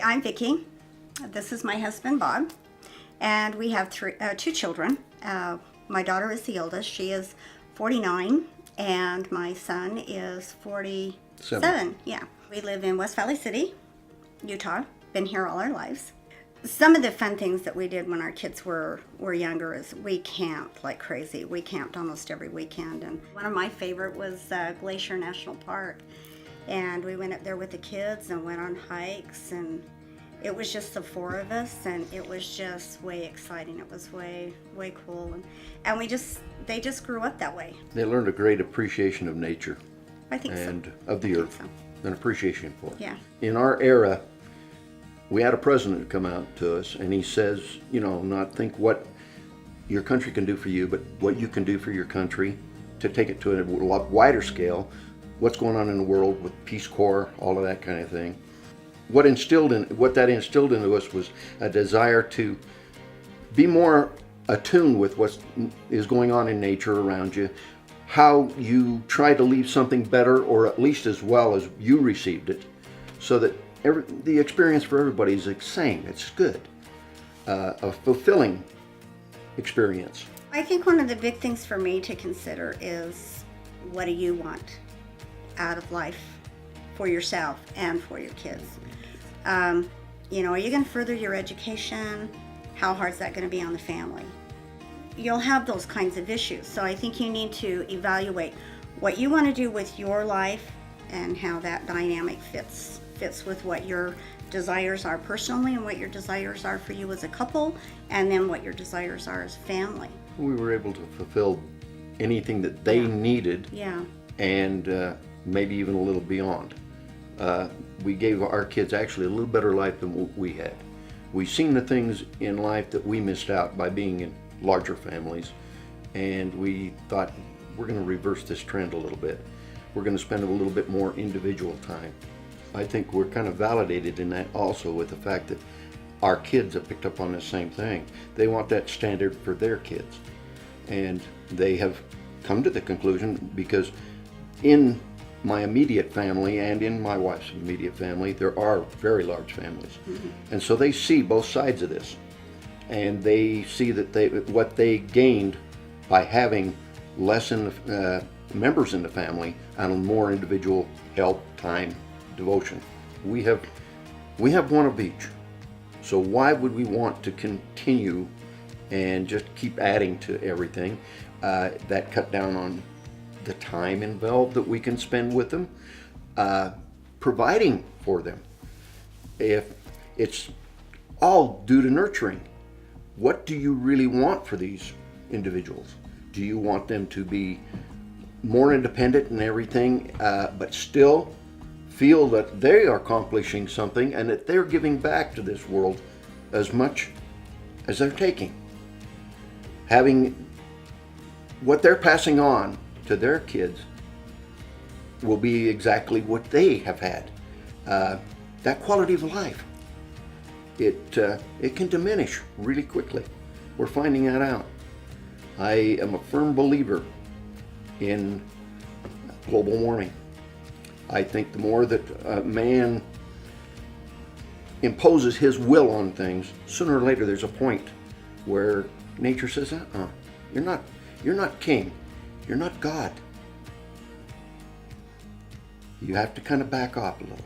I'm Vickie. This is my husband, Bob. And we have two children. My daughter is the oldest. She is 49, and my son is 47. Yeah. We live in West Valley City, Utah. Been here all our lives. Some of the fun things that we did when our kids were younger is we camped like crazy. We camped almost every weekend. And one of my favorite was Glacier National Park. And we went up there with the kids and went on hikes, and it was just the four of us, and it was just way exciting. It was way cool, and they just grew up that way. They learned a great appreciation of nature. I think so. And of the earth. An appreciation for it. Yeah. In our era, we had a president come out to us, and he says, not think what your country can do for you, but what you can do for your country, to take it to a lot wider scale. What's going on in the world with Peace Corps, all of that kind of thing. What that instilled into us was a desire to be more attuned with what is going on in nature around you, how you try to leave something better, or at least as well as you received it, so that the experience for everybody is the same. It's good, a fulfilling experience. I think one of the big things for me to consider is, what do you want out of life for yourself and for your kids? Are you going to further your education? How hard is that going to be on the family? You'll have those kinds of issues. So I think you need to evaluate what you want to do with your life and how that dynamic fits with what your desires are personally, and what your desires are for you as a couple, and then what your desires are as family. We were able to fulfill anything that they needed. Yeah. And maybe even a little beyond. We gave our kids actually a little better life than what we had. We've seen the things in life that we missed out by being in larger families, and we thought, we're going to reverse this trend a little bit. We're going to spend a little bit more individual time. I think we're kind of validated in that also with the fact that our kids have picked up on the same thing. They want that standard for their kids. And they have come to the conclusion, because in my immediate family and in my wife's immediate family, there are very large families. Mm-hmm. And so they see both sides of this. And they see that what they gained by having less members in the family and more individual help, time, devotion. We have one of each. So why would we want to continue and just keep adding to everything that cut down on the time involved that we can spend with them, providing for them? If it's all due to nurturing, what do you really want for these individuals? Do you want them to be more independent in everything, but still feel that they are accomplishing something and that they're giving back to this world as much as they're taking? Having what they're passing on to their kids will be exactly what they have had. That quality of life, it can diminish really quickly. We're finding that out. I am a firm believer in global warming. I think the more that man imposes his will on things, sooner or later there's a point where nature says, you're not king, you're not God. You have to kind of back off a little.